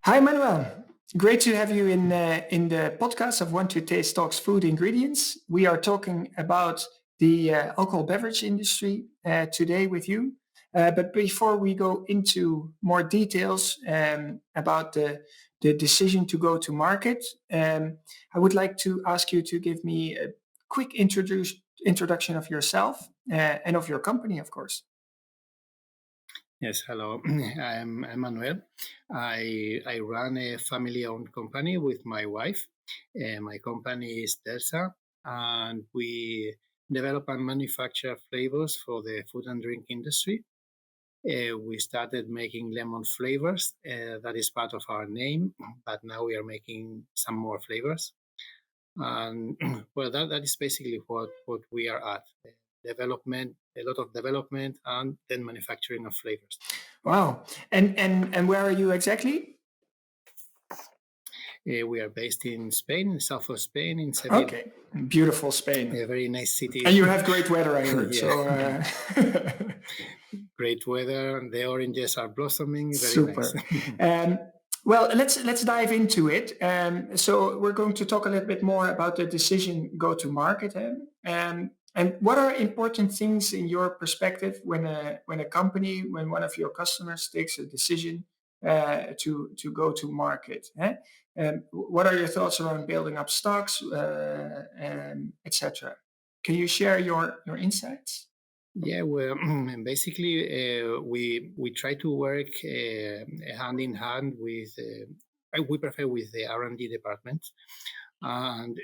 Hi, Manuel. Great to have you in the podcast of Want to Taste Talks Food Ingredients. We are talking about the alcohol beverage industry today with you. But before we go into more details about the decision to go to market, I would like to ask you to give me a quick introduction of yourself and of your company, of course. Yes, hello. I'm Manuel. I run a family-owned company with my wife. My company is Delsa, and we develop and manufacture flavors for the food and drink industry. We started making lemon flavors. That is part of our name, but now we are making some more flavors. And well, that is basically what we are at. Development, a lot of development, and then manufacturing of flavors. Wow. And where are you exactly? We are based in Spain, in south of Spain, in Seville. Okay, beautiful Spain. A very nice city. And you have great weather, I heard. Yeah. So Great weather. The oranges are blossoming. Very super. nice. Well, let's dive into it. So we're going to talk a little bit more about the decision go to market. And what are important things in your perspective when a company, when one of your customers takes a decision to go to market? What are your thoughts around building up stocks, etc.? Can you share your insights? Yeah, well, basically, we try to work hand in hand with. We prefer with the R&D department, and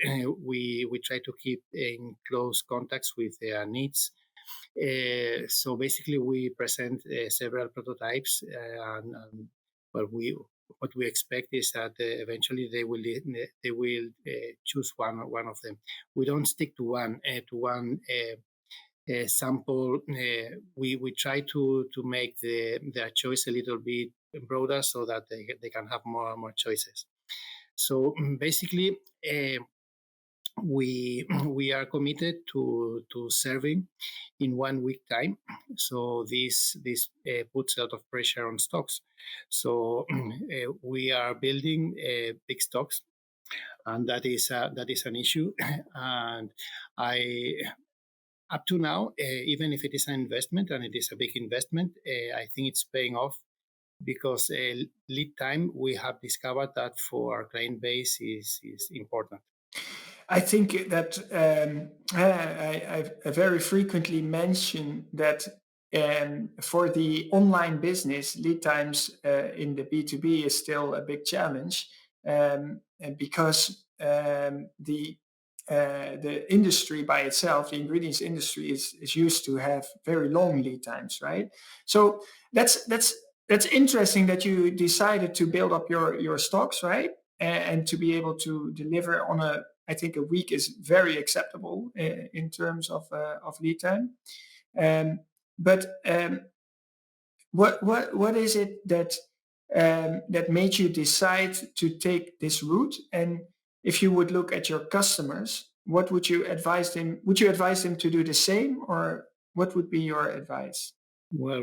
we try to keep in close contacts with their needs. So basically, we present several prototypes, and well, what we expect is that eventually they will choose one of them. We don't stick to one sample. We try to make their choice a little bit broader so that they can have more choices. So basically, we are committed to serving in 1 week time. So this puts a lot of pressure on stocks. So we are building big stocks, and that is an issue. And I up to now, even if it is an investment and it is a big investment, I think it's paying off because lead time we have discovered that for our client base is important. I think that I very frequently mention that for the online business, lead times in the B2B is still a big challenge, and because the industry by itself, the ingredients industry, is used to have very long lead times, right? So that's interesting that you decided to build up your stocks, right? And to be able to deliver on I think a week is very acceptable in terms of lead time. But what is it that made you decide to take this route? And if you would look at your customers, what would you advise them? Would you advise them to do the same, or what would be your advice? Well,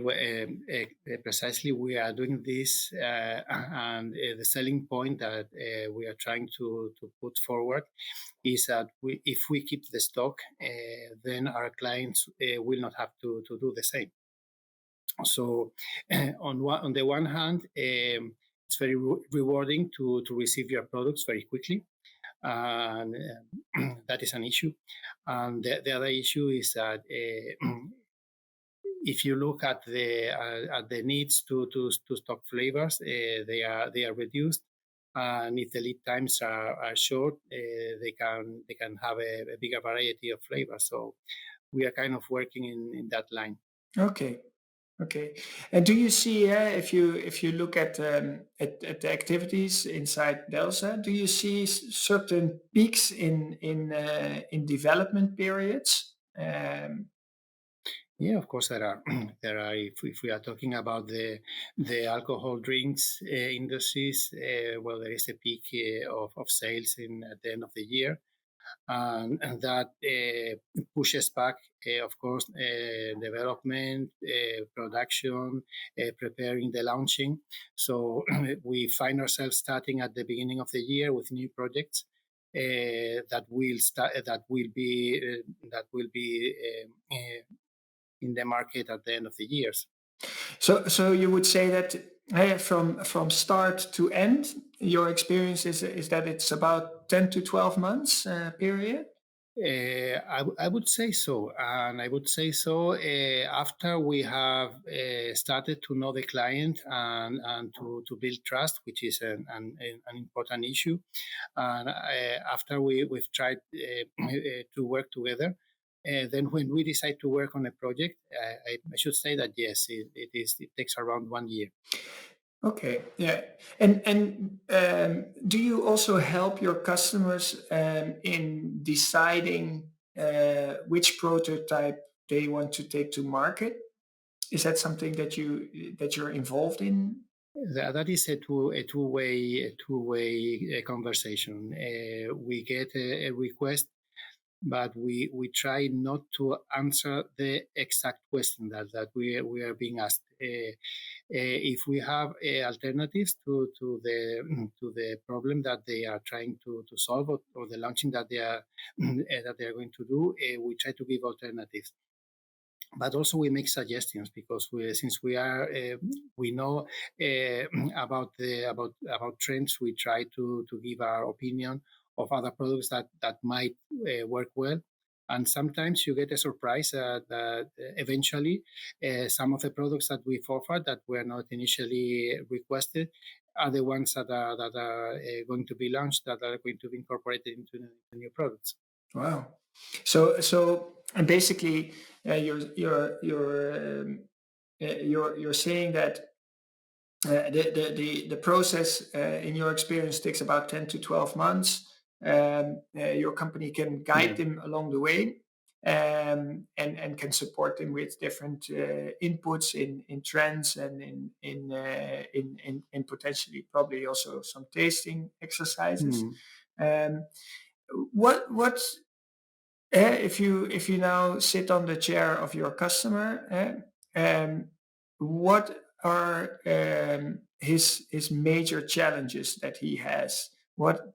precisely, we are doing this, and the selling point that we are trying to put forward is that if we keep the stock, then our clients will not have to do the same. So, on the one hand, it's very rewarding to receive your products very quickly, and that is an issue. And the other issue is that if you look at the needs to stock flavors, they are reduced, and if the lead times are short, they can have a bigger variety of flavors. So we are kind of working in that line. Okay. Okay. And do you see, if you look at the activities inside Delsa, do you see certain peaks in development periods? Yeah, of course there are. There are. If we are talking about the alcohol drinks industries, well, there is a peak of sales at the end of the year, and that pushes back, of course, development, production, preparing the launching. So we find ourselves starting at the beginning of the year with new projects that will start, that will be in the market at the end of the years. So you would say that from start to end, your experience is that it's about 10 to 12 months period? I would say so, and I would say so after we have started to know the client and to build trust, which is an important issue. And after we've tried to work together, then when we decide to work on a project, I should say that yes, it takes around 1 year. Okay, yeah. And do you also help your customers in deciding which prototype they want to take to market? Is that something that you're involved in? That is a two-way conversation. We get a request, but we try not to answer the exact question that we are being asked. If we have alternatives to the problem that they are trying to solve, or the launching that they are going to do, we try to give alternatives. But also we make suggestions, because since we know about trends, we try to give our opinion of other products that might work well. And sometimes you get a surprise that eventually some of the products that we've offered that were not initially requested are the ones that are going to be launched, that are going to be incorporated into the new products. Wow. So and basically, you're saying that the process in your experience takes about 10 to 12 months. Your company can guide them along the way, and can support them with different inputs in trends and in potentially probably also some tasting exercises. Um, what if you now sit on the chair of your customer, what are his major challenges that he has? What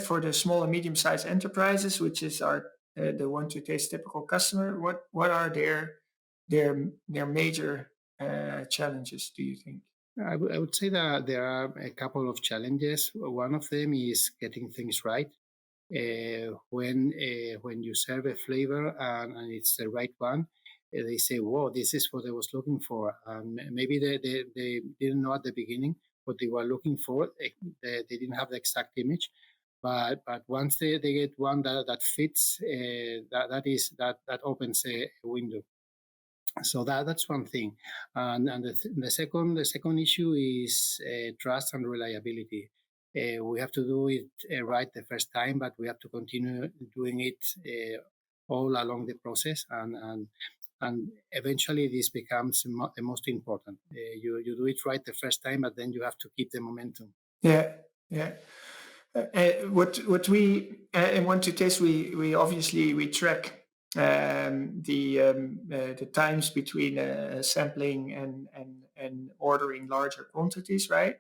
for the small and medium sized enterprises, which is our the one to taste typical customer? What are their major challenges? Do you think? I would say that there are a couple of challenges. One of them is getting things right. When you serve a flavor and it's the right one, they say, "Whoa, this is what I was looking for." And maybe they didn't know at the beginning what they were looking for. They didn't have the exact image, but once they get one that fits, that opens a window. So that's one thing. And the second issue is trust and reliability. We have to do it right the first time, but we have to continue doing it all along the process, and eventually this becomes the most important. You do it right the first time, but then you have to keep the momentum. Yeah, yeah. What we in One to Taste, we obviously we track the times between sampling and ordering larger quantities, right?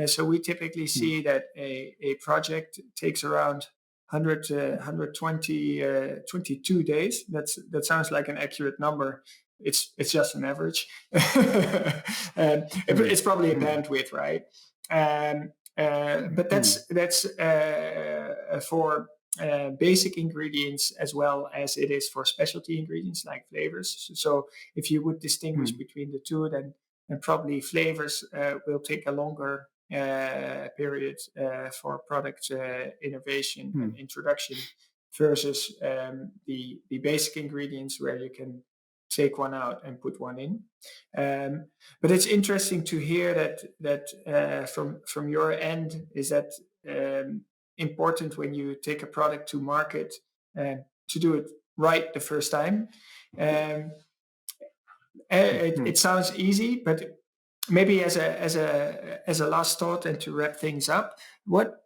So we typically see that a project takes around 100 120 22 days. That sounds like an accurate number. It's just an average. It's probably a bandwidth, right? But that's for basic ingredients as well as it is for specialty ingredients like flavors. So if you would distinguish between the two, then probably flavors will take a longer period for product innovation and introduction versus the basic ingredients where you can take one out and put one in. But it's interesting to hear that from your end is that important when you take a product to market to do it right the first time. It sounds easy, but maybe as a last thought and to wrap things up, what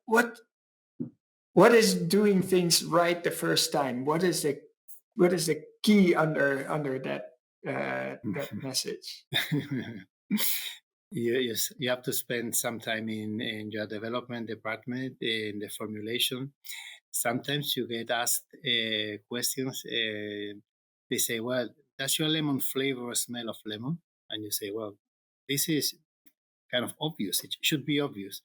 what is doing things right the first time? What is the key under that message? You have to spend some time in your development department in the formulation. Sometimes you get asked questions. They say, "Well, does your lemon flavor smell of lemon?" And you say, "Well, this is kind of obvious. It should be obvious."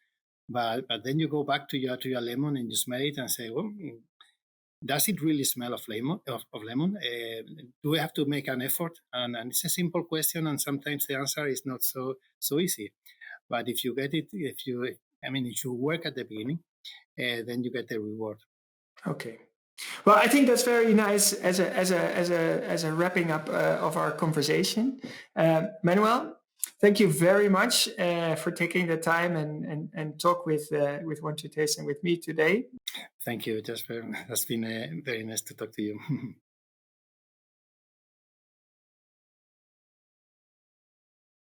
But then you go back to your lemon and you smell it and say, "Well, does it really smell of lemon? Of lemon? Do we have to make an effort?" And it's a simple question, and sometimes the answer is not so easy. But if you get it, if you work at the beginning, then you get the reward. Okay. Well, I think that's very nice as a wrapping up of our conversation. Manuel, thank you very much for taking the time and talk with Want to Taste and with me today. Thank you, Jasper. It's been very nice to talk to you.